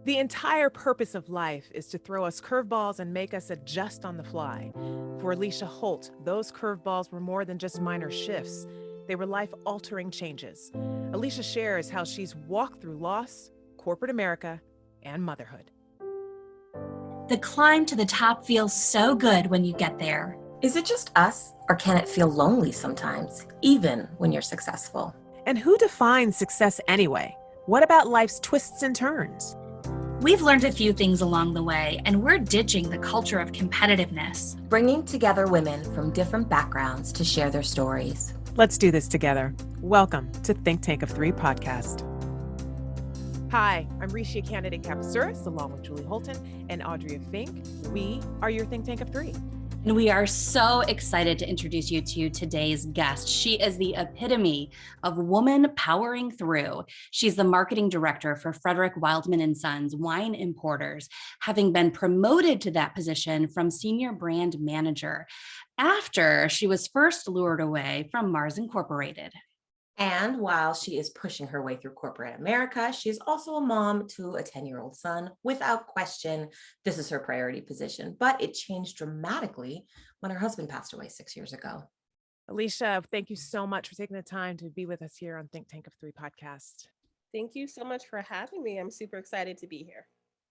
The entire purpose of life is to throw us curveballs and make us adjust on the fly. For Alicia Holt, those curveballs were more than just minor shifts. They were life-altering changes. Alicia shares how she's walked through loss, corporate America, and motherhood. The climb to the top feels so good when you get there. Is it just us, or can it feel lonely sometimes, even when you're successful? And who defines success anyway? What about life's twists and turns? We've learned a few things along the way, and we're ditching the culture of competitiveness. Bringing together women from different backgrounds to share their stories. Let's do this together. Welcome to Think Tank of Three podcast. Hi, I'm Risha Candidate Kapousuris, along with Julie Holton and Audrey Fink. We are your Think Tank of Three. And we are so excited to introduce you to today's guest. She is the epitome of woman powering through. She's the marketing director for Frederick Wildman & Sons Wine Importers, having been promoted to that position from senior brand manager after she was first lured away from Mars Incorporated. And while she is pushing her way through corporate America, she's also a mom to a 10-year-old son. Without question, this is her priority position, but it changed dramatically when her husband passed away 6 years ago. Alicia, thank you so much for taking the time to be with us here on Think Tank of Three podcast. Thank you so much for having me. I'm super excited to be here.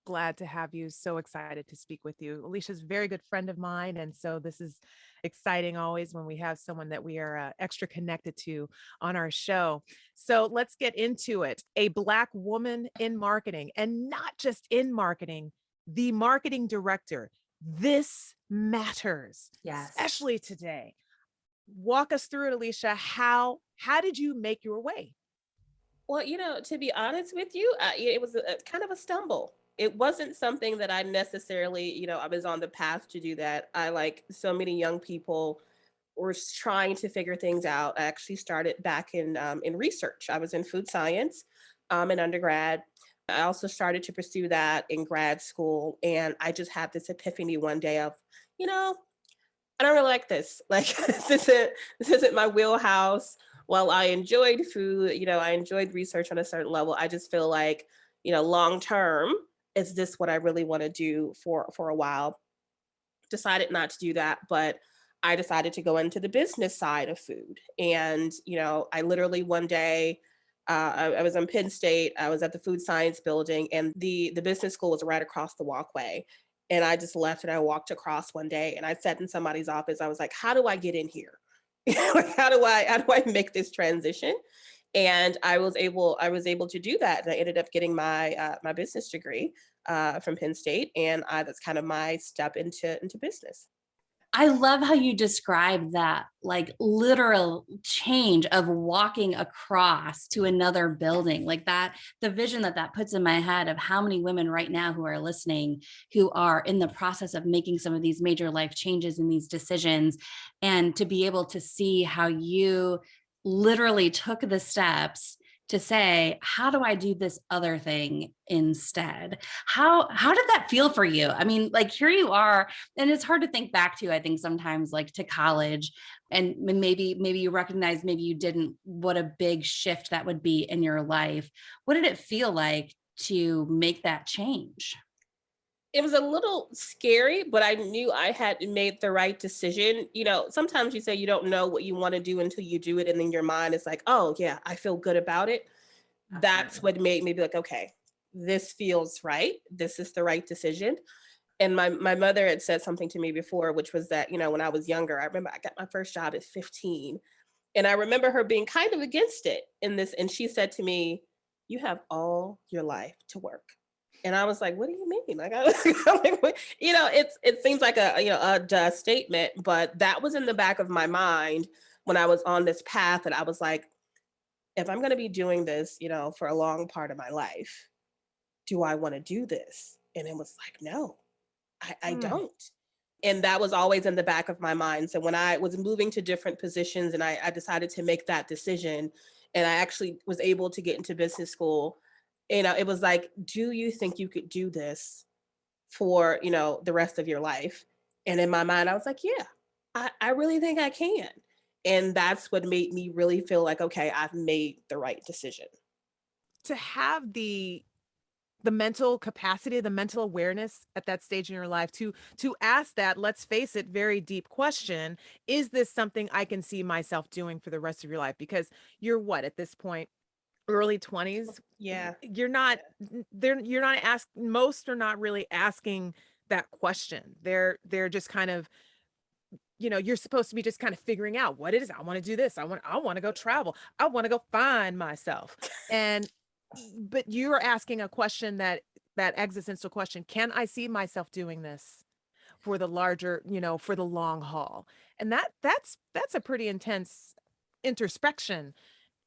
Glad to have you. So excited to speak with you. Alicia's a very good friend of mine. And so this is exciting always when we have someone that we are extra connected to on our show. So let's get into it. A Black woman in marketing, and not just in marketing, the marketing director. This matters, Yes. especially today. Walk us through it, Alicia. How did you make your way? Well, to be honest with you, it was kind of a stumble. It wasn't something that I necessarily, I was on the path to do that. I, like so many young people, were trying to figure things out. I actually started back in research. I was in food science in undergrad. I also started to pursue that in grad school. And I just had this epiphany one day of, I don't really like this. Like, this isn't my wheelhouse. While I enjoyed food, I enjoyed research on a certain level. I just feel like, long term, is this what I really want to do for a while? Decided not to do that, but I decided to go into the business side of food. And, I literally one day, I was in Penn State, I was at the food science building, and the business school was right across the walkway. And I just left and I walked across one day and I sat in somebody's office. I was like, how do I get in here? Like, how do I make this transition? And I was able to do that. And I ended up getting my my business degree from Penn State, and that's kind of my step into business. I love how you describe that, like, literal change of walking across to another building, like that, the vision that puts in my head of how many women right now who are listening, who are in the process of making some of these major life changes and these decisions, and to be able to see how you literally took the steps to say, how do I do this other thing instead? How did that feel for you? I mean, like, here you are, and it's hard to think back to, I think sometimes, like, to college, and maybe you recognize, maybe you didn't, what a big shift that would be in your life. What did it feel like to make that change? It was a little scary, but I knew I had made the right decision. Sometimes you say you don't know what you want to do until you do it, and then your mind is like, oh yeah, I feel good about it. That's Absolutely. what made me be like, okay, this feels right. This is the right decision. And my mother had said something to me before, which was that, when I was younger, I remember I got my first job at 15. And I remember her being kind of against it in this. And she said to me, you have all your life to work. And I was like, what do you mean? Like, I'm like, what? It seems like a duh statement, but that was in the back of my mind when I was on this path. And I was like, if I'm going to be doing this, for a long part of my life, do I want to do this? And it was like, no, I Hmm. don't. And that was always in the back of my mind. So when I was moving to different positions and I decided to make that decision, and I actually was able to get into business school, it was like, do you think you could do this for, the rest of your life? And in my mind, I was like, yeah, I really think I can. And that's what made me really feel like, okay, I've made the right decision. To have the the mental capacity, the mental awareness at that stage in your life to ask that, let's face it, very deep question, is this something I can see myself doing for the rest of your life? Because you're what at this point, early 20s. Yeah. You're not you're not ask most are not really asking that question. They're just kind of, you're supposed to be just kind of figuring out what it is. I want to do this. I want to go travel. I want to go find myself. And but you're asking a question, that existential question, can I see myself doing this for the larger, for the long haul? And that's a pretty intense introspection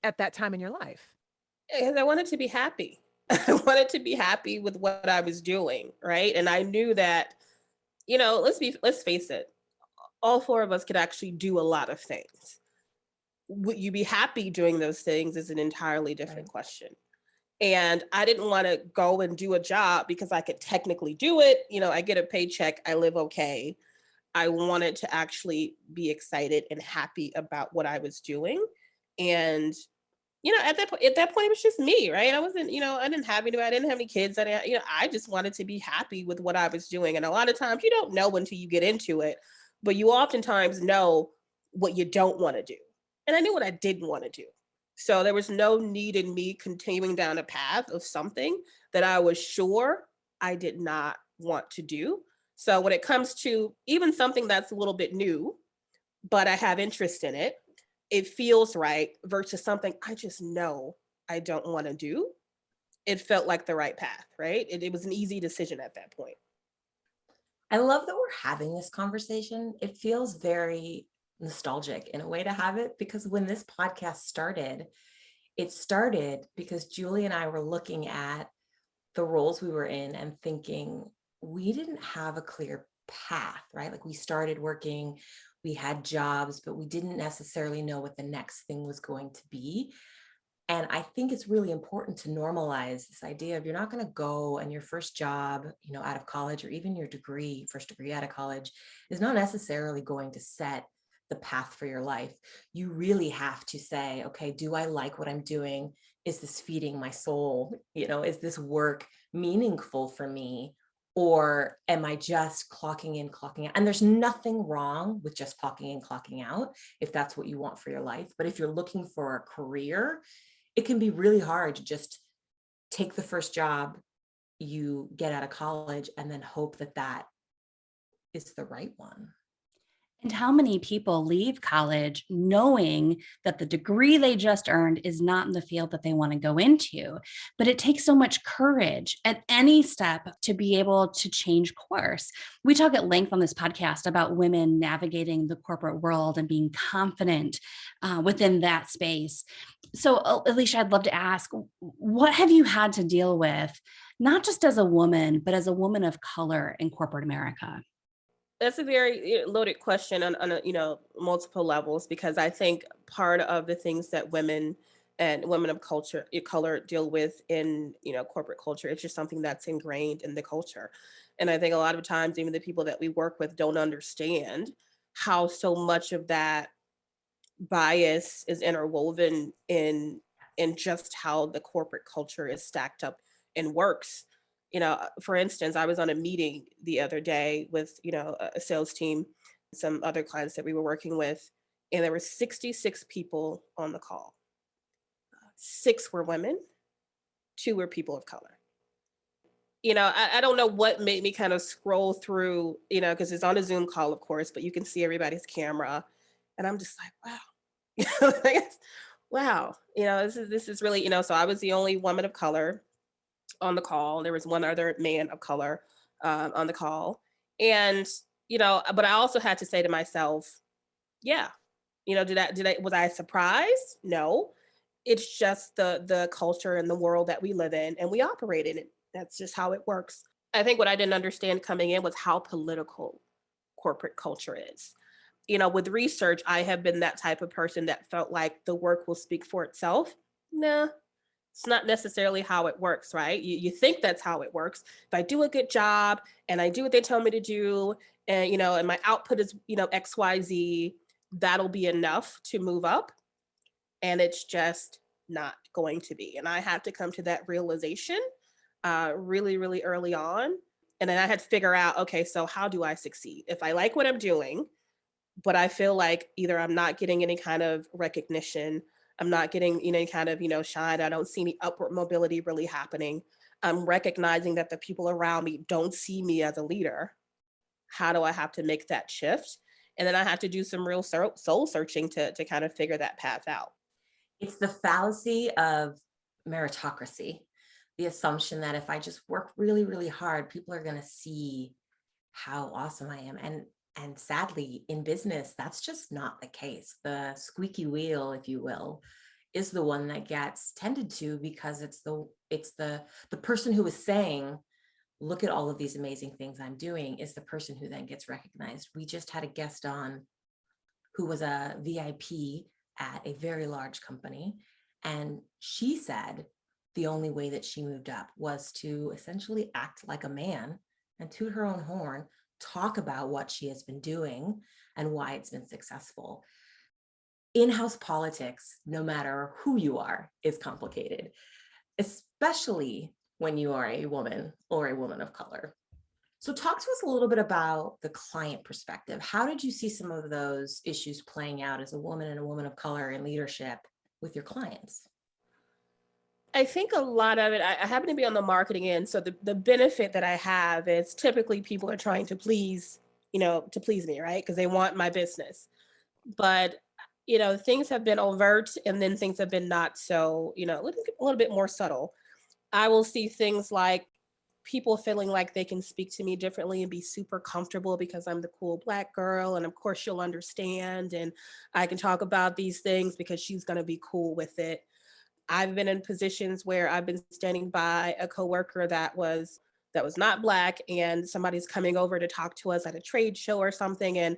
at that time in your life. Because I wanted to be happy. I wanted to be happy with what I was doing, right? And I knew that, let's face it, all four of us could actually do a lot of things. Would you be happy doing those things is an entirely different Right. question. And I didn't want to go and do a job because I could technically do it. I get a paycheck, I live okay. I wanted to actually be excited and happy about what I was doing. And at that point, it was just me, right? I wasn't, I didn't have anybody, I didn't have any kids. I just wanted to be happy with what I was doing. And a lot of times you don't know until you get into it, but you oftentimes know what you don't want to do. And I knew what I didn't want to do. So there was no need in me continuing down a path of something that I was sure I did not want to do. So when it comes to even something that's a little bit new, but I have interest in it, it feels right versus something I just know I don't want to do. It felt like the right path, right? It was an easy decision at that point. I love that we're having this conversation. It feels very nostalgic in a way to have it, because when this podcast started, it started because Julie and I were looking at the roles we were in and thinking we didn't have a clear path, right? Like we started working, we had jobs, but we didn't necessarily know what the next thing was going to be. And I think it's really important to normalize this idea of you're not going to go and your first job, out of college, or even your first degree out of college, is not necessarily going to set the path for your life. You really have to say, okay, do I like what I'm doing? Is this feeding my soul? Is this work meaningful for me? Or am I just clocking in, clocking out? And there's nothing wrong with just clocking in, clocking out if that's what you want for your life. But if you're looking for a career, it can be really hard to just take the first job you get out of college and then hope that that is the right one. And how many people leave college knowing that the degree they just earned is not in the field that they want to go into? But it takes so much courage at any step to be able to change course. We talk at length on this podcast about women navigating the corporate world and being confident within that space. So, Alicia, I'd love to ask, what have you had to deal with, not just as a woman, but as a woman of color in corporate America? That's a very loaded question on multiple levels, because I think part of the things that women and women of color deal with in corporate culture, it's just something that's ingrained in the culture. And I think a lot of times even the people that we work with don't understand how so much of that bias is interwoven in just how the corporate culture is stacked up and works. For instance, I was on a meeting the other day with a sales team, some other clients that we were working with, and there were 66 people on the call. 6 were women, 2 were people of color. I don't know what made me kind of scroll through, because it's on a Zoom call, of course, but you can see everybody's camera, and I'm just like, wow. Wow, this is really, so I was the only woman of color on the call. There was one other man of color on the call. And, but I also had to say to myself, yeah, was I surprised? No, it's just the culture and the world that we live in and we operate in it. That's just how it works. I think what I didn't understand coming in was how political corporate culture is. With research, I have been that type of person that felt like the work will speak for itself. Nah, it's not necessarily how it works, right? You think that's how it works. If I do a good job and I do what they tell me to do, and my output is, XYZ, that'll be enough to move up. And it's just not going to be. And I had to come to that realization really, really early on. And then I had to figure out, okay, so how do I succeed? If I like what I'm doing, but I feel like either I'm not getting any kind of recognition, I'm not getting any kind of, shine, I don't see any upward mobility really happening. I'm recognizing that the people around me don't see me as a leader. How do I have to make that shift? And then I had to do some real soul searching to kind of figure that path out. It's the fallacy of meritocracy, the assumption that if I just work really, really hard, people are going to see how awesome I am. And sadly, in business, that's just not the case. The squeaky wheel, if you will, is the one that gets tended to because it's the person who is saying, look at all of these amazing things I'm doing, is the person who then gets recognized. We just had a guest on who was a VIP at a very large company. And she said the only way that she moved up was to essentially act like a man and toot her own horn, talk about what she has been doing and why it's been successful. In-house politics, no matter who you are, is complicated, especially when you are a woman or a woman of color. So talk to us a little bit about the client perspective. How did you see some of those issues playing out as a woman and a woman of color in leadership with your clients? I think a lot of it, I happen to be on the marketing end. So the benefit that I have is typically people are trying to please, to please me, right? Because they want my business. But, things have been overt and then things have been not so, a little bit more subtle. I will see things like people feeling like they can speak to me differently and be super comfortable because I'm the cool Black girl. And of course, she'll understand. And I can talk about these things because she's going to be cool with it. I've been in positions where I've been standing by a coworker that was not Black, and somebody's coming over to talk to us at a trade show or something, and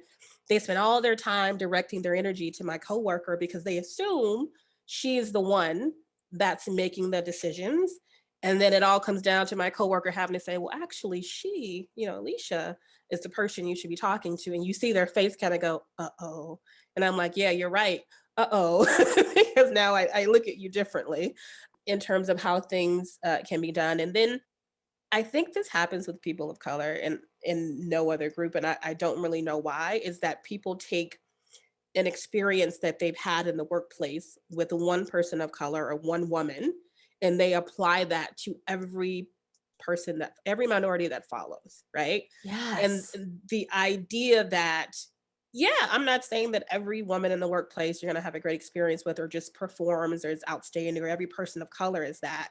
they spend all their time directing their energy to my coworker because they assume she's the one that's making the decisions. And then it all comes down to my coworker having to say, well, actually, she, Alicia is the person you should be talking to. And you see their face kind of go, uh-oh. And I'm like, yeah, you're right. Uh-oh. Because now I look at you differently in terms of how things can be done. And then I think this happens with people of color and in no other group, and I don't really know why, is that people take an experience that they've had in the workplace with one person of color or one woman, and they apply that to every minority that follows, right? And Yes. the idea that, yeah, I'm not saying that every woman in the workplace you're going to have a great experience with or just performs or is outstanding or every person of color is that.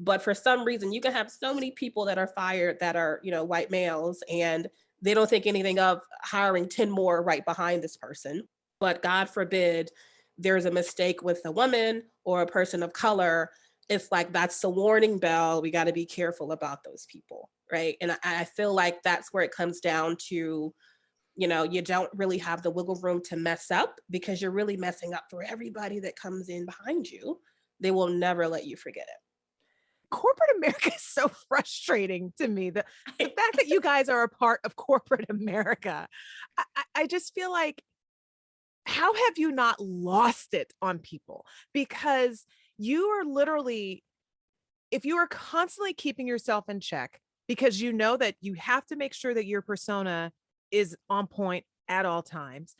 But for some reason, you can have so many people that are fired that are, white males, and they don't think anything of hiring 10 more right behind this person. But God forbid there's a mistake with a woman or a person of color. It's like that's the warning bell. We got to be careful about those people. Right. And I feel like that's where it comes down to, you don't really have the wiggle room to mess up because you're really messing up for everybody that comes in behind you. They will never let you forget it. Corporate America is so frustrating to me. The fact that you guys are a part of corporate America, I just feel like, how have you not lost it on people? Because you are literally, if you are constantly keeping yourself in check, because you know that you have to make sure that your persona is on point at all times,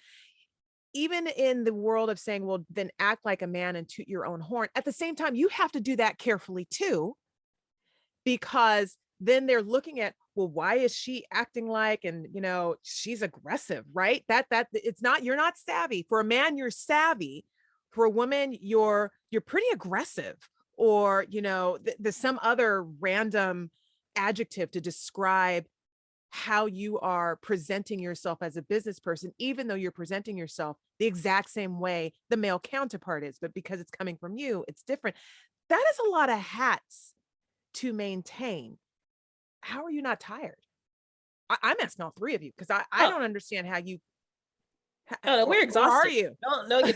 even in the world of saying, well, then act like a man and toot your own horn. At the same time, you have to do that carefully too, because then they're looking at, well, why is she acting like, and she's aggressive, right? That it's not, you're not savvy. For a man, you're savvy. For a woman, you're pretty aggressive, or there's some other random adjective to describe how you are presenting yourself as a business person, even though you're presenting yourself the exact same way the male counterpart is, but because it's coming from you, it's different. That is a lot of hats to maintain. How are you not tired? I'm asking all three of you because I Oh, don't understand how you, no, no, we're or are exhausted. you? Don't get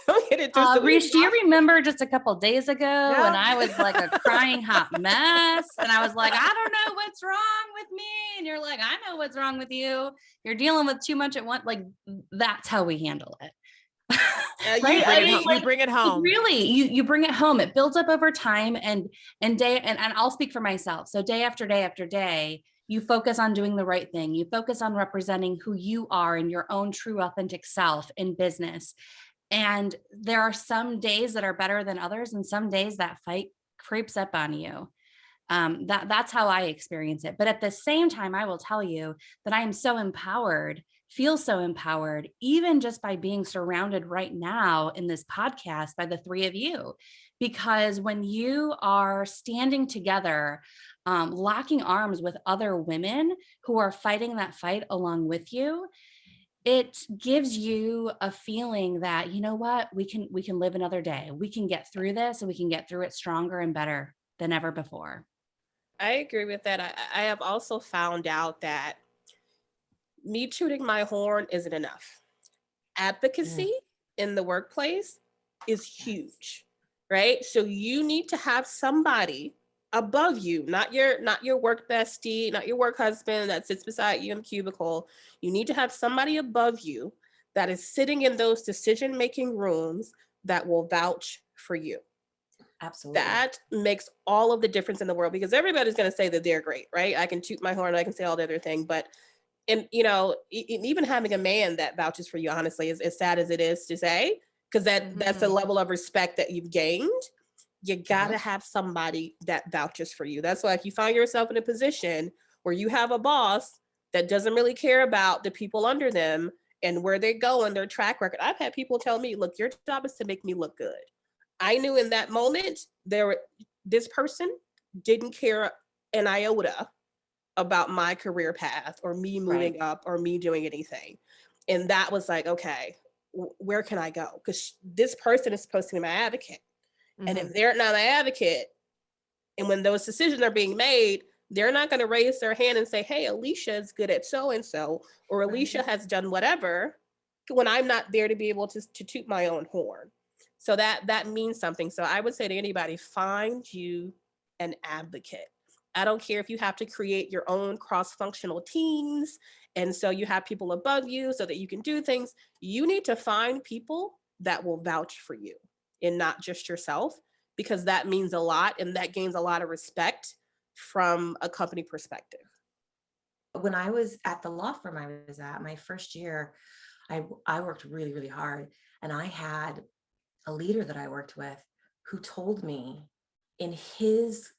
don't get it twisted. We're Reese, do you exhausted. remember just a couple days ago when Yeah. I was like a crying hot mess and I was like, I don't know what's wrong with me. And you're like, I know what's wrong with you. You're dealing with too much at once. Like that's how we handle it. Right? Bring I it mean, home. You bring it home. really, you bring it home. It builds up over time, and I'll speak for myself. So day after day after day, you focus on doing the right thing. You focus on representing who you are and your own true authentic self in business. And there are some days that are better than others, and some days that fight creeps up on you. That's how I experience it. But at the same time, I will tell you that I am so empowered, feel so empowered, even just by being surrounded right now in this podcast by the three of you. Because when you are standing together, locking arms with other women who are fighting that fight along with you, it gives you a feeling that, you know what, we can live another day. We can get through this, and we can get through it stronger and better than ever before. I agree with that. I have also found out that me tooting my horn isn't enough. Advocacy in the workplace is huge, right? So you need to have somebody above you, not your work bestie, not your work husband that sits beside you in the cubicle. You need to have somebody above you that is sitting in those decision-making rooms that will vouch for you. Absolutely. That makes all of the difference in the world, because everybody's going to say that they're great, right? I can toot my horn, I can say all the other thing, but even having a man that vouches for you, honestly, is as sad as it is to say, because that's a level of respect that you've gained. You gotta have somebody that vouches for you. That's why if you find yourself in a position where you have a boss that doesn't really care about the people under them and where they go and their track record. I've had people tell me, look, your job is to make me look good. I knew in that moment this person didn't care an iota about my career path or me moving up or me doing anything. And that was like, okay, where can I go? Because this person is supposed to be my advocate. And if they're not my advocate, and when those decisions are being made, they're not going to raise their hand and say, hey, Alicia is good at so-and-so, or Alicia has done whatever, when I'm not there to be able to toot my own horn. So that means something. So I would say to anybody, find you an advocate. I don't care if you have to create your own cross-functional teams, and so you have people above you so that you can do things. You need to find people that will vouch for you and not just yourself, because that means a lot, and that gains a lot of respect from a company perspective. When I was at the law firm I was at, my first year, I worked really, really hard. And I had a leader that I worked with who told me in his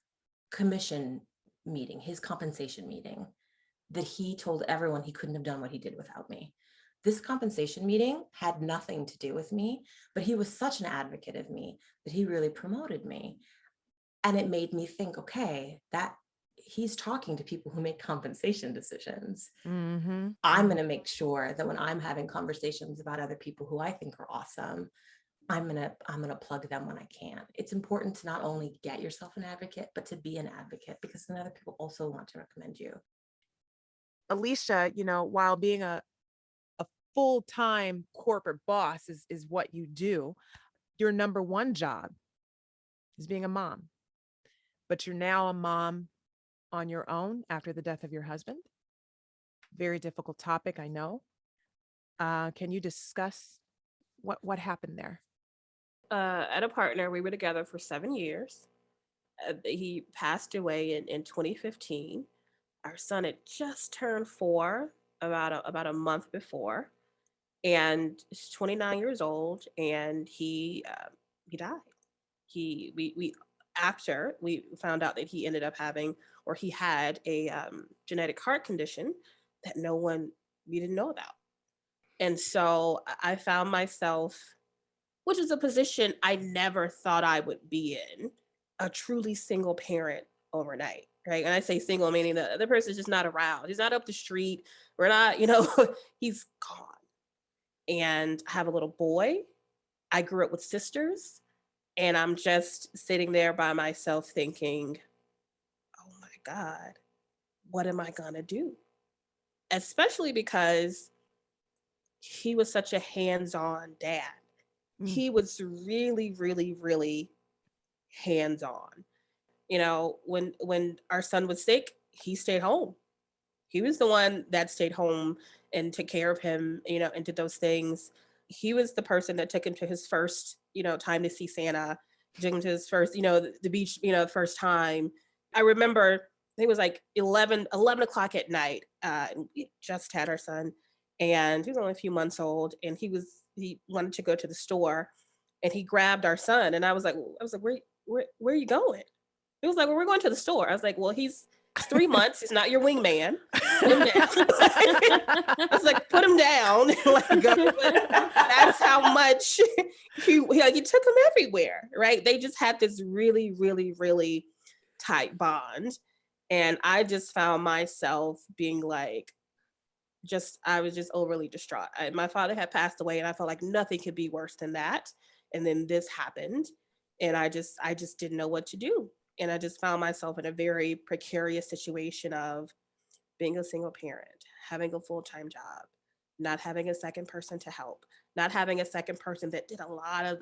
commission meeting, his compensation meeting, that he told everyone he couldn't have done what he did without me. This compensation meeting had nothing to do with me, but he was such an advocate of me that he really promoted me. And it made me think, okay, that he's talking to people who make compensation decisions. I'm going to make sure that when I'm having conversations about other people who I think are awesome, I'm gonna plug them when I can. It's important to not only get yourself an advocate, but to be an advocate, because then other people also want to recommend you. Alicia, while being a full-time corporate boss is what you do, your number one job is being a mom. But you're now a mom on your own after the death of your husband. Very difficult topic, I know. Can you discuss what happened there? I had a partner. We were together for 7 years. He passed away in 2015. Our son had just turned 4 about a month before, and he's 29 years old, and he died. We after we found out that he ended up having, or he had a genetic heart condition that we didn't know about. And so I found myself, which is a position I never thought I would be in, a truly single parent overnight, right? And I say single, meaning the other person is just not around. He's not up the street. We're not, he's gone. And I have a little boy. I grew up with sisters, and I'm just sitting there by myself thinking, oh my God, what am I gonna do? Especially because he was such a hands-on dad. He was really, really, really hands-on. When our son was sick, he stayed home. He was the one that stayed home and took care of him, and did those things. he was the person that took him to his first, time to see Santa, took him to his first, the beach, the first time. I remember it was like 11 o'clock at night. And we just had our son, and he was only a few months old, and he wanted to go to the store, and he grabbed our son, and I was like, where are you going? He was like, well, we're going to the store. I was like, well, it's 3 months. He's not your wingman. Put him down. I was like, put him down. Like, go. That's how much he took him everywhere, right? They just had this really, really, really tight bond. And I just found myself being like, I was just overly distraught. My father had passed away, and I felt like nothing could be worse than that. And then this happened, and I just didn't know what to do. And I just found myself in a very precarious situation of being a single parent, having a full-time job, not having a second person to help, not having a second person that did a lot of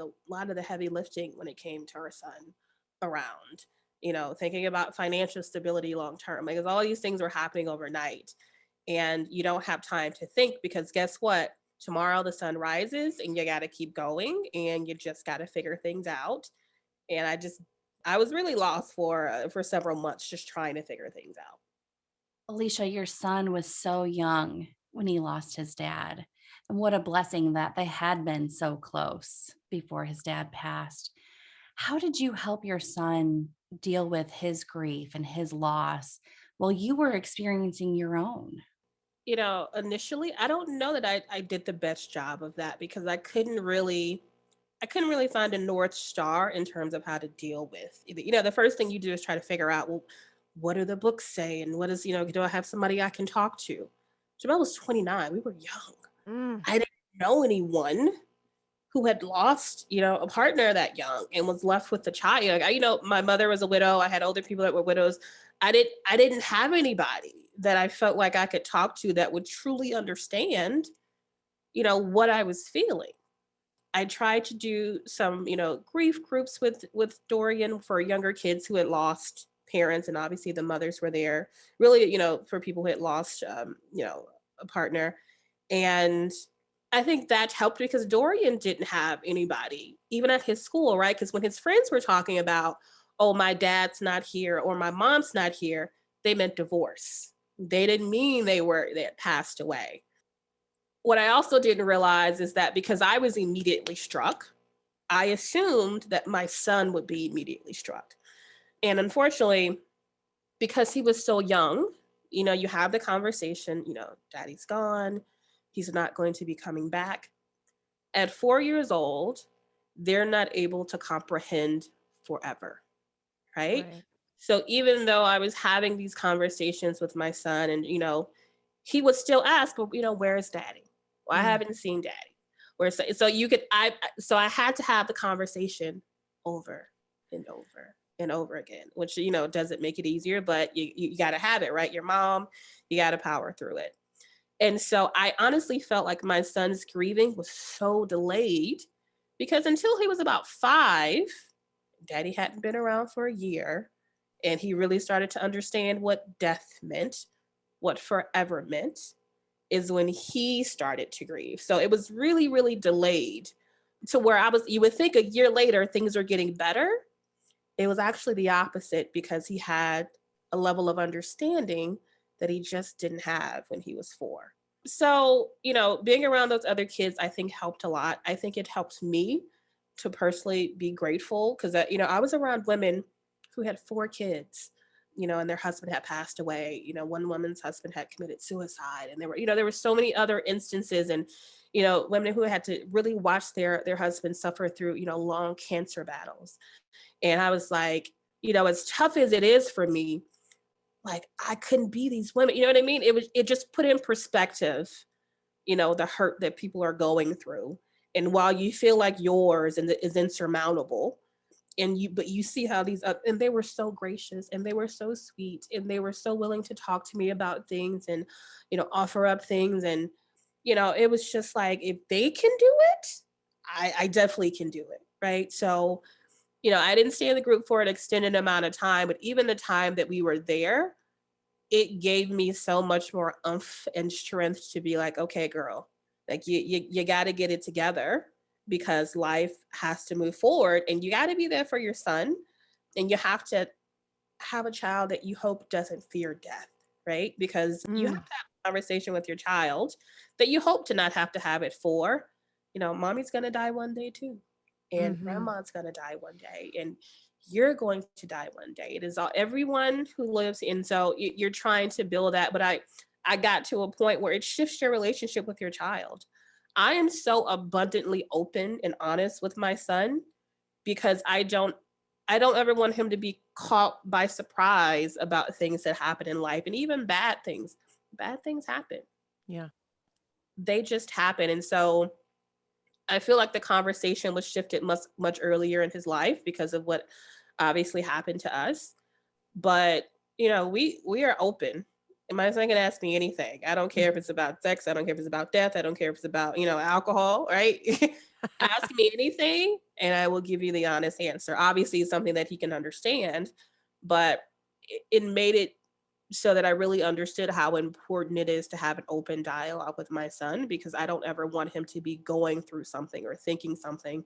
the heavy lifting when it came to our son around, thinking about financial stability long term, because all these things were happening overnight, and you don't have time to think, because guess what? Tomorrow the sun rises, and you got to keep going, and you just got to figure things out. And I was really lost for several months, just trying to figure things out. Alicia, your son was so young when he lost his dad. And what a blessing that they had been so close before his dad passed. How did you help your son deal with his grief and his loss while you were experiencing your own? Initially, I don't know that I did the best job of that, because I couldn't really find a North Star in terms of how to deal with it. The first thing you do is try to figure out, well, what do the books say? And what is, do I have somebody I can talk to? Jamel was 29. We were young. Mm. I didn't know anyone who had lost, a partner that young and was left with a child. My mother was a widow. I had older people that were widows. I didn't have anybody that I felt like I could talk to that would truly understand, what I was feeling. I tried to do some, grief groups with Dorian for younger kids who had lost parents, and obviously the mothers were there. Really, for people who had lost, a partner, and I think that helped, because Dorian didn't have anybody, even at his school, right? Because when his friends were talking about, oh, my dad's not here or my mom's not here, they meant divorce. They didn't mean they had passed away. What I also didn't realize is that because I was immediately struck, I assumed that my son would be immediately struck. And unfortunately, because he was so young, you have the conversation, daddy's gone, he's not going to be coming back. At 4 years old, they're not able to comprehend forever, right? Right. So even though I was having these conversations with my son, and, he would still ask, but, where's daddy? Well, I Mm. haven't seen daddy. So I had to have the conversation over and over and over again, which, doesn't make it easier, but you got to have it, right? Your mom, you got to power through it. And so I honestly felt like my son's grieving was so delayed, because until he was about 5, daddy hadn't been around for a year, and he really started to understand what death meant, what forever meant, is when he started to grieve. So it was really, really delayed to where you would think a year later things are getting better. It was actually the opposite, because he had a level of understanding that he just didn't have when he was 4. So, being around those other kids, I think helped a lot. I think it helped me to personally be grateful, because, I was around women who had 4 kids, and their husband had passed away. One woman's husband had committed suicide, and there were so many other instances, and, women who had to really watch their husbands suffer through, long cancer battles. And I was like, as tough as it is for me, like, I couldn't be these women. You know what I mean? It just put in perspective, the hurt that people are going through. And while you feel like yours is insurmountable, but you see how and they were so gracious, and they were so sweet, and they were so willing to talk to me about things, and, offer up things. And, it was just like, if they can do it, I definitely can do it. Right. So, I didn't stay in the group for an extended amount of time, but even the time that we were there, it gave me so much more oomph and strength to be like, okay, girl, Like you got to get it together because life has to move forward, and you got to be there for your son, and you have to have a child that you hope doesn't fear death, right? Because you have Mm, to have a conversation with your child that you hope to not have to have it for. Mommy's going to die one day too, and mhm. grandma's going to die one day, and you're going to die one day. It is all everyone who lives, and so you're trying to build that. But I got to a point where it shifts your relationship with your child. I am so abundantly open and honest with my son because I don't ever want him to be caught by surprise about things that happen in life, and even bad things. Bad things happen. Yeah. They just happen. And so I feel like the conversation was shifted much earlier in his life because of what obviously happened to us. But we are open. And my son can ask me anything. I don't care if it's about sex. I don't care if it's about death. I don't care if it's about alcohol. Right? Ask me anything, and I will give you the honest answer. Obviously, it's something that he can understand, but it made it so that I really understood how important it is to have an open dialogue with my son, because I don't ever want him to be going through something or thinking something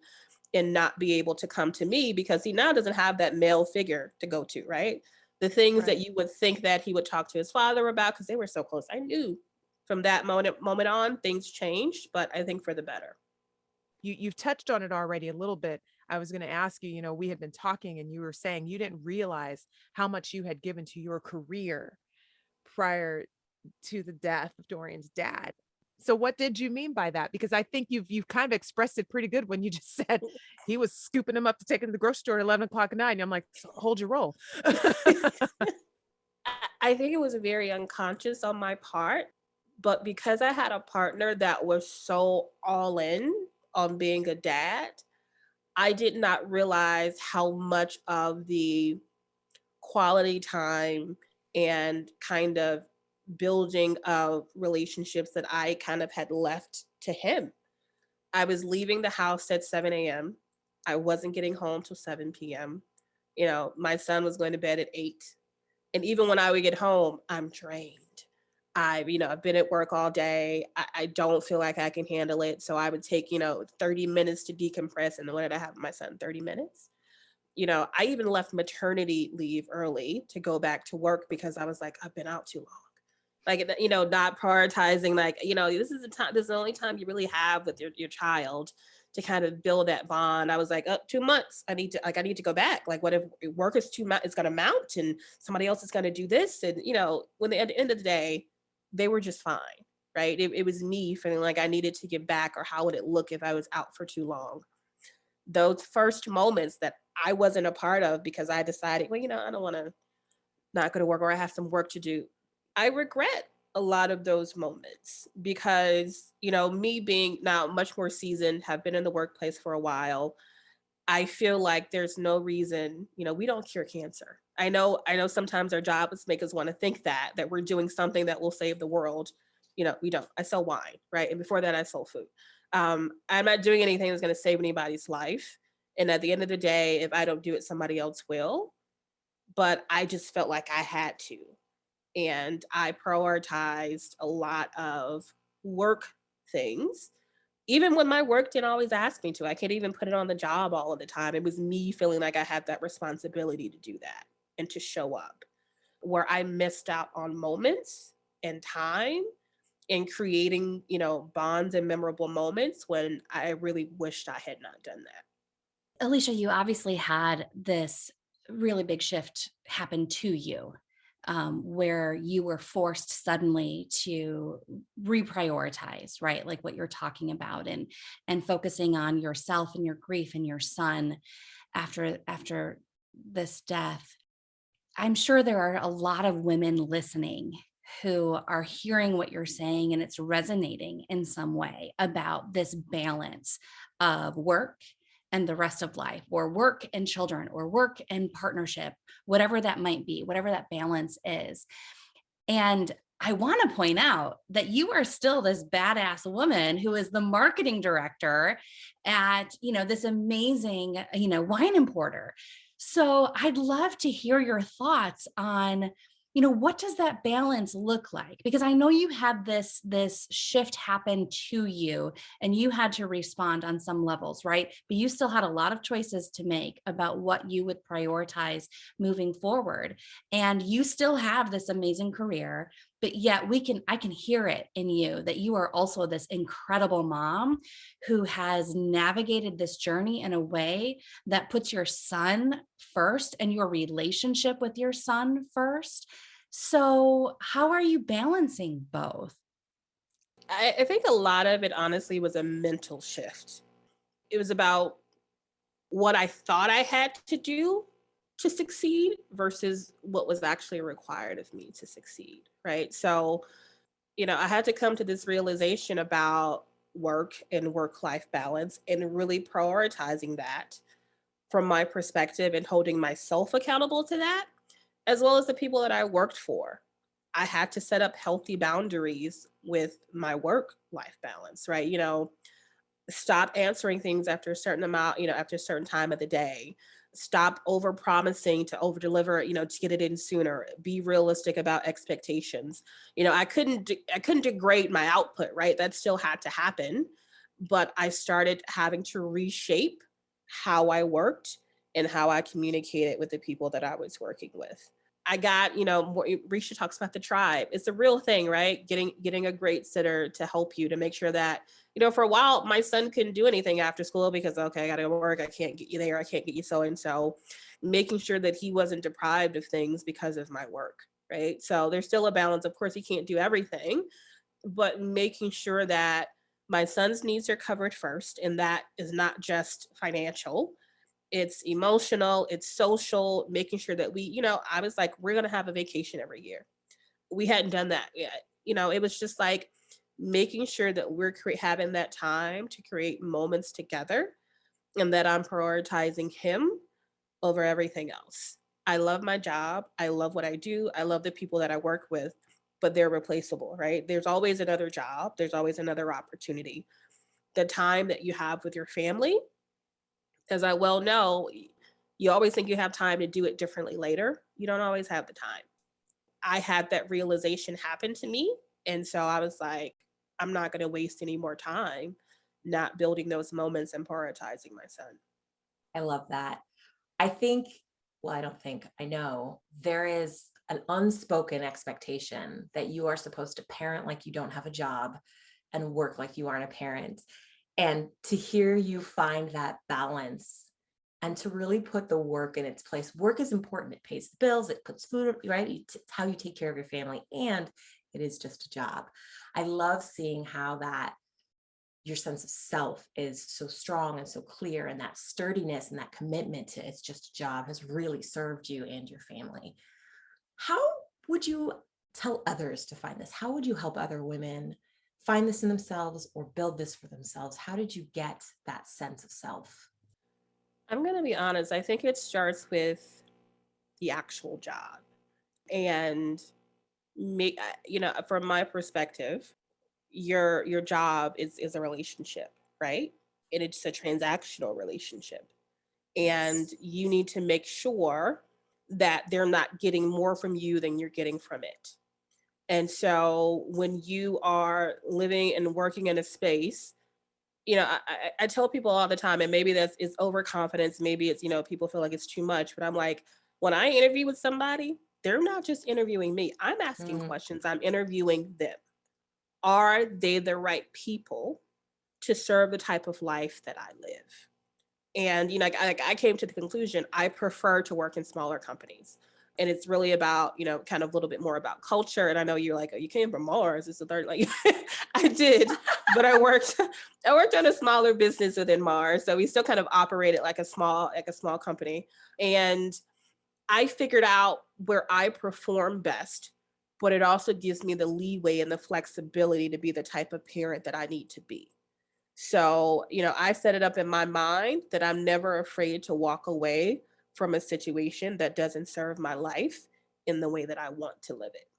and not be able to come to me because he now doesn't have that male figure to go to, right? The things that Right. you would think that he would talk to his father about because they were so close. I knew from that moment on, things changed, but I think for the better. You've touched on it already a little bit. I was going to ask you, we had been talking and you were saying you didn't realize how much you had given to your career prior to the death of Dorian's dad. So what did you mean by that? Because I think you've kind of expressed it pretty good when you just said he was scooping him up to take him to the grocery store at 11 o'clock at night. And I'm like, "So hold your roll." I think it was very unconscious on my part, but because I had a partner that was so all in on being a dad, I did not realize how much of the quality time and kind of building of relationships that I kind of had left to him. I was leaving the house at 7 a.m. I wasn't getting home till 7 p.m. My son was going to bed at 8. And even when I would get home, I'm drained. I've been at work all day. I don't feel like I can handle it. So I would take, 30 minutes to decompress. And what did I have with my son? 30 minutes. I even left maternity leave early to go back to work because I was like, I've been out too long. Like, not prioritizing, like, this is the time, this is the only time you really have with your child to kind of build that bond. I was like, 2 months. I need to go back. Like, what if work is too much? It's going to mount and somebody else is going to do this. And, at the end of the day, they were just fine. Right. It was me feeling like I needed to get back, or how would it look if I was out for too long? Those first moments that I wasn't a part of because I decided, well, I don't want to not go to work, or I have some work to do. I regret a lot of those moments because, me being now much more seasoned, have been in the workplace for a while. I feel like there's no reason, we don't cure cancer. I know sometimes our jobs make us want to think that we're doing something that will save the world. We don't. I sell wine, right? And before that I sold food. I'm not doing anything that's going to save anybody's life. And at the end of the day, if I don't do it, somebody else will. But I just felt like I had to. And I prioritized a lot of work things, even when my work didn't always ask me to. I can't even put it on the job all of the time. It was me feeling like I had that responsibility to do that and to show up, where I missed out on moments and time in creating, bonds and memorable moments when I really wished I had not done that. Alicia, you obviously had this really big shift happen to you, where you were forced suddenly to reprioritize, right? Like what you're talking about, and focusing on yourself and your grief and your son after this death. I'm sure there are a lot of women listening who are hearing what you're saying, and it's resonating in some way about this balance of work and the rest of life, or work and children, or work and partnership, whatever that might be, whatever that balance is. And I want to point out that you are still this badass woman who is the marketing director at, this amazing, wine importer. So I'd love to hear your thoughts on what does that balance look like? Because I know you had this shift happen to you and you had to respond on some levels, right? But you still had a lot of choices to make about what you would prioritize moving forward. And you still have this amazing career, but yet I can hear it in you that you are also this incredible mom who has navigated this journey in a way that puts your son first and your relationship with your son first. So, how are you balancing both? I think a lot of it honestly was a mental shift. It was about what I thought I had to do to succeed versus what was actually required of me to succeed. Right. So, I had to come to this realization about work and work life balance and really prioritizing that from my perspective and holding myself accountable to that, as well as the people that I worked for. I had to set up healthy boundaries with my work life balance, right? Stop answering things after a certain amount, after a certain time of the day. Stop over promising to over deliver, to get it in sooner. Be realistic about expectations. I couldn't degrade my output, right? That still had to happen, but I started having to reshape how I worked and how I communicated with the people that I was working with. I got, more, Risha talks about the tribe. It's a real thing, right? Getting a great sitter to help you to make sure that, for a while, my son couldn't do anything after school because, okay, I got to work. I can't get you there. I can't get you so and so. Making sure that he wasn't deprived of things because of my work, right? So there's still a balance. Of course, he can't do everything, but making sure that my son's needs are covered first. And that is not just financial, it's emotional, it's social, making sure that I was like, we're going to have a vacation every year. We hadn't done that yet. It was just like making sure that we're having that time to create moments together and that I'm prioritizing him over everything else. I love my job. I love what I do. I love the people that I work with, but they're replaceable, right? There's always another job, there's always another opportunity. The time that you have with your family, as I well know, you always think you have time to do it differently later. You don't always have the time. I had that realization happen to me. And so I was like, I'm not going to waste any more time not building those moments and prioritizing my son. I love that. I think, well, I don't think, I know there is an unspoken expectation that you are supposed to parent like you don't have a job and work like you aren't a parent. And to hear you find that balance and to really put the work in its place. Work is important. It pays the bills, it puts food, right? It's how you take care of your family, and it is just a job. I love seeing how that your sense of self is so strong and so clear, and that sturdiness and that commitment to it's just a job has really served you and your family. How would you tell others to find this? How would you help other women find this in themselves or build this for themselves? How did you get that sense of self? I'm going to be honest, I think it starts with the actual job. And from my perspective, your job is a relationship, right? And it's a transactional relationship. And Yes. you need to make sure that they're not getting more from you than you're getting from it. And so when you are living and working in a space, I tell people all the time, and maybe that's is overconfidence, maybe it's, people feel like it's too much, but I'm like, when I interview with somebody, they're not just interviewing me. I'm asking Mm, questions, I'm interviewing them. Are they the right people to serve the type of life that I live? And I came to the conclusion I prefer to work in smaller companies. And it's really about, kind of a little bit more about culture. And I know you're like, oh, you came from Mars. It's the third, like I did, but I worked on a smaller business within Mars. So we still kind of operated like a small company. And I figured out where I perform best, but it also gives me the leeway and the flexibility to be the type of parent that I need to be. So, I set it up in my mind that I'm never afraid to walk away from a situation that doesn't serve my life in the way that I want to live it.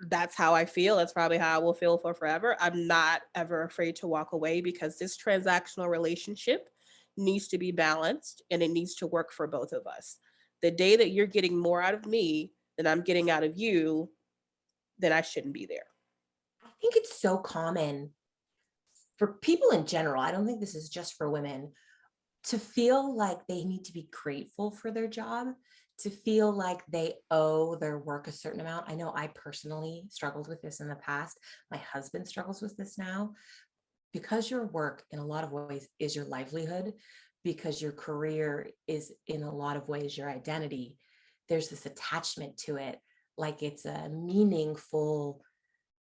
That's how I feel. That's probably how I will feel for forever. I'm not ever afraid to walk away because this transactional relationship needs to be balanced and it needs to work for both of us. The day that you're getting more out of me that I'm getting out of you, then I shouldn't be there. I think it's so common for people in general. I don't think this is just for women, to feel like they need to be grateful for their job, to feel like they owe their work a certain amount. I know I personally struggled with this in the past. My husband struggles with this now. Because your work in a lot of ways is your livelihood, because your career is in a lot of ways your identity, there's this attachment to it, like it's a meaningful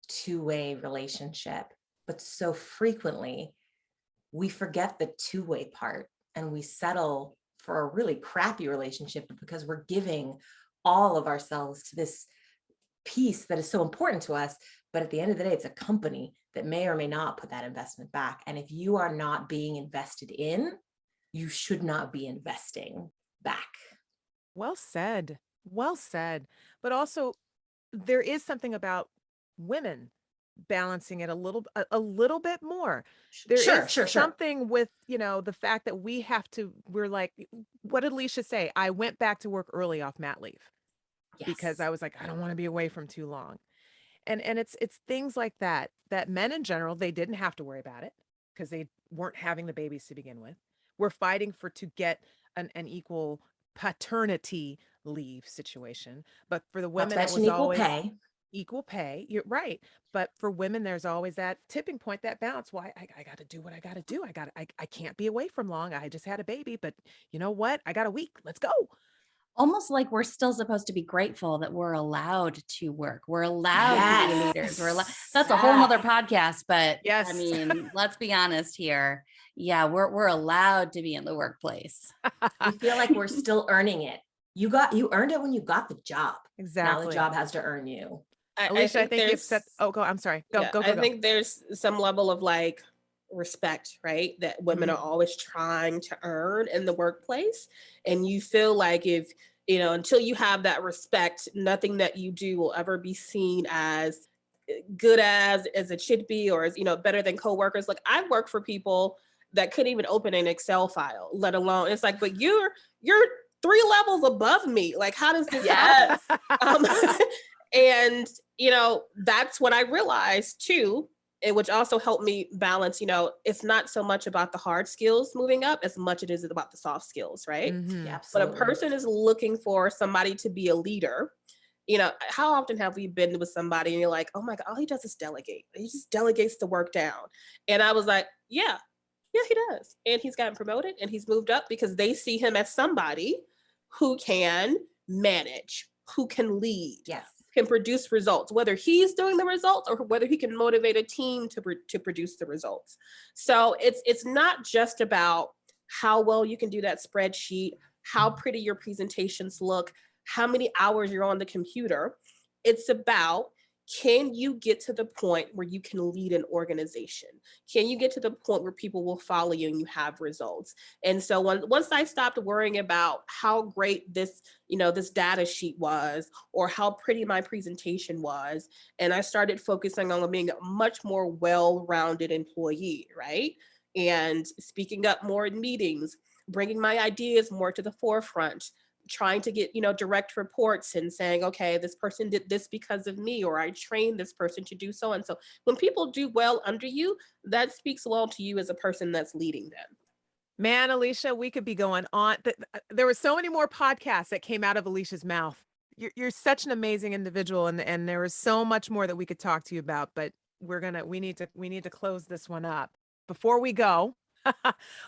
two-way relationship. But so frequently we forget the two-way part and we settle for a really crappy relationship because we're giving all of ourselves to this piece that is so important to us. But at the end of the day, it's a company that may or may not put that investment back. And if you are not being invested in, you should not be investing back. Well said. Well said. But also, there is something about women balancing it a little bit more. There is Sure. something with, the fact that we're like, what did Alicia say? I went back to work early off mat leave because Yes. I was like, I don't want to be away from too long. And it's things like that men in general, they didn't have to worry about it because they weren't having the babies to begin with. We're fighting to get an equal paternity leave situation. But for the Not to women, it mention was equal always pay. equal pay. You're right. But for women, there's always that tipping point, that balance. Why I got to do what I got to do. I can't be away from long. I just had a baby, but you know what? I got a week. Let's go. Almost like we're still supposed to be grateful that we're allowed to work. We're allowed to be Yes. leaders. That's a whole nother Yes. podcast, but Yes. I mean, let's be honest here. Yeah, we're allowed to be in the workplace. We feel like we're still earning it. You earned it when you got the job. Now the Exactly. job has to earn you. Alicia, I think you've there's, said, go. I'm sorry. Go. I think there's some level of like respect, right? That women are always trying to earn in the workplace. And you feel like if, until you have that respect, nothing that you do will ever be seen as good as it should be, or as, better than coworkers. Like I've worked for people that couldn't even open an Excel file, let alone, it's like, but you're 3 levels above me. Like, how does this happen? And, that's what I realized too, which also helped me balance, it's not so much about the hard skills moving up as much as it is about the soft skills, right? Mhm. Yeah, But a absolutely. person is looking for somebody to be a leader. How often have we been with somebody and you're like, oh my God, all he does is delegate. He just delegates the work down. And I was like, yeah, he does. And he's gotten promoted and he's moved up because they see him as somebody who can manage, who can lead, Yes. can produce results, whether he's doing the results or whether he can motivate a team to produce the results. So it's not just about how well you can do that spreadsheet, how pretty your presentations look, how many hours you're on the computer. It's about, can you get to the point where you can lead an organization? Can you get to the point where people will follow you and you have results? And so once I stopped worrying about how great this data sheet was or how pretty my presentation was, and I started focusing on being a much more well-rounded employee, right? And speaking up more in meetings, bringing my ideas more to the forefront, trying to get direct reports and saying, okay, this person did this because of me, or I trained this person to do so. And so when people do well under you, that speaks well to you as a person that's leading them. Man, Alicia, we could be going on. There were so many more podcasts that came out of Alicia's mouth. You're such an amazing individual, and there was so much more that we could talk to you about. But we need to close this one up. Before we go,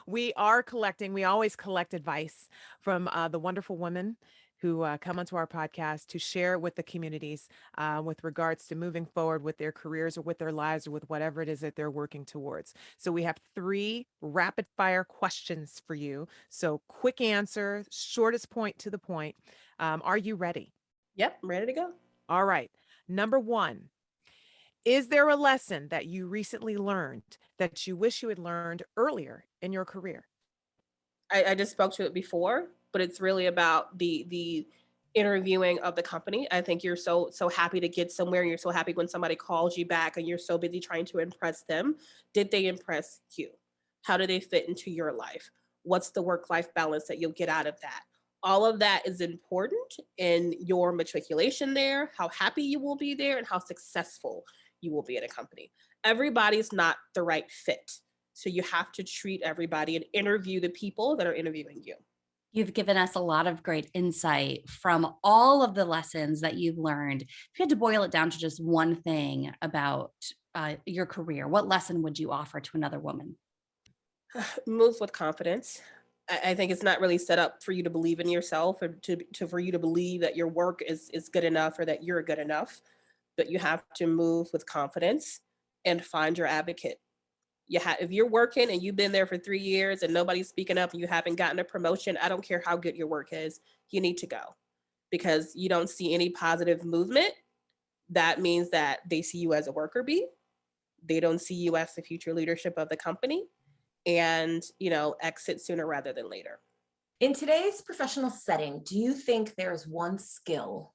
we always collect advice from the wonderful women who come onto our podcast to share with the communities with regards to moving forward with their careers or with their lives or with whatever it is that they're working towards. So we have 3 rapid fire questions for you. So quick answer, shortest point to the point. Are you ready? Yep, I'm ready to go. All right. Number 1. Is there a lesson that you recently learned that you wish you had learned earlier in your career? I just spoke to it before, but it's really about the interviewing of the company. I think you're so happy to get somewhere. And you're so happy when somebody calls you back and you're so busy trying to impress them. Did they impress you? How do they fit into your life? What's the work-life balance that you'll get out of that? All of that is important in your matriculation there, how happy you will be there, and how successful you will be at a company. Everybody's not the right fit. So you have to treat everybody and interview the people that are interviewing you. You've given us a lot of great insight from all of the lessons that you've learned. If you had to boil it down to just one thing about your career, what lesson would you offer to another woman? Move with confidence. I think it's not really set up for you to believe in yourself or for you to believe that your work is good enough or that you're good enough, but you have to move with confidence and find your advocate. If you're working and you've been there for 3 years and nobody's speaking up and you haven't gotten a promotion, I don't care how good your work is, you need to go, because you don't see any positive movement. That means that they see you as a worker bee. They don't see you as the future leadership of the company, and, exit sooner rather than later. In today's professional setting, do you think there's one skill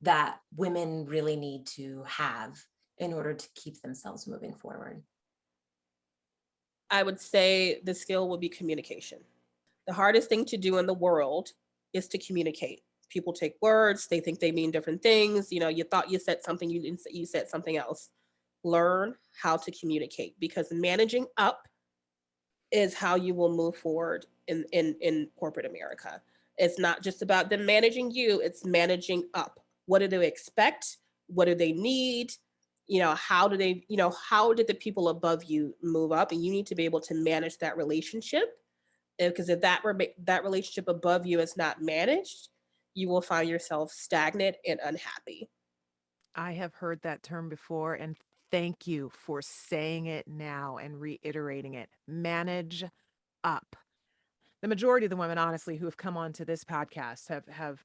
that women really need to have in order to keep themselves moving forward? I would say the skill would be communication. The hardest thing to do in the world is to communicate. People take words, they think they mean different things. You thought you said something, you said something else. Learn how to communicate, because managing up is how you will move forward in corporate America. It's not just about them managing you, it's managing up. What do they expect? What do they need? How did the people above you move up? And you need to be able to manage that relationship. Because if that relationship above you is not managed, you will find yourself stagnant and unhappy. I have heard that term before, and thank you for saying it now and reiterating it. Manage up. The majority of the women, honestly, who have come onto this podcast have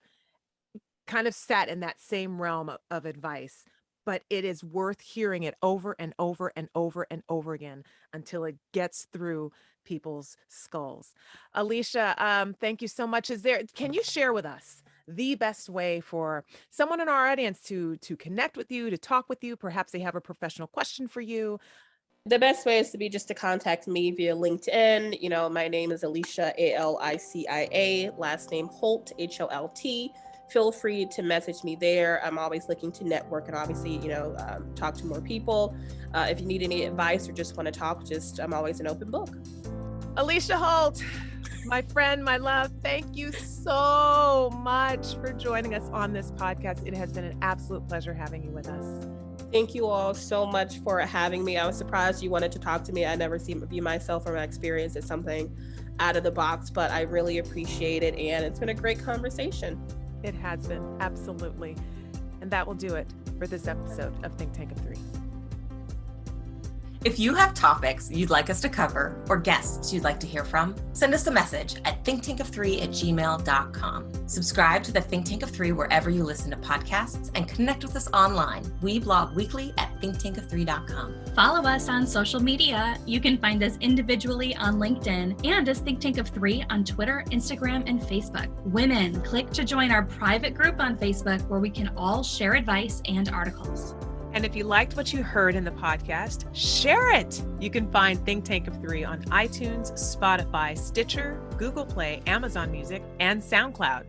kind of sat in that same realm of advice, but it is worth hearing it over and over and over and over again until it gets through people's skulls. Alicia, thank you so much. Can you share with us the best way for someone in our audience to connect with you, to talk with you? Perhaps they have a professional question for you. The best way is to contact me via LinkedIn. My name is Alicia, Alicia, last name Holt, Holt. Feel free to message me there. I'm always looking to network and obviously, talk to more people. If you need any advice or just want to talk, I'm always an open book. Alicia Holt, my friend, my love, thank you so much for joining us on this podcast. It has been an absolute pleasure having you with us. Thank you all so much for having me. I was surprised you wanted to talk to me. I never view myself or my experience as something out of the box, but I really appreciate it. And it's been a great conversation. It has been, absolutely. And that will do it for this episode of Think Tank of Three. If you have topics you'd like us to cover or guests you'd like to hear from, send us a message at thinktankof3@gmail.com. Subscribe to the Think Tank of Three wherever you listen to podcasts and connect with us online. We blog weekly at thinktankof3.com. Follow us on social media. You can find us individually on LinkedIn and as Think Tank of Three on Twitter, Instagram, and Facebook. Women, click to join our private group on Facebook where we can all share advice and articles. And if you liked what you heard in the podcast, share it. You can find Think Tank of Three on iTunes, Spotify, Stitcher, Google Play, Amazon Music, and SoundCloud.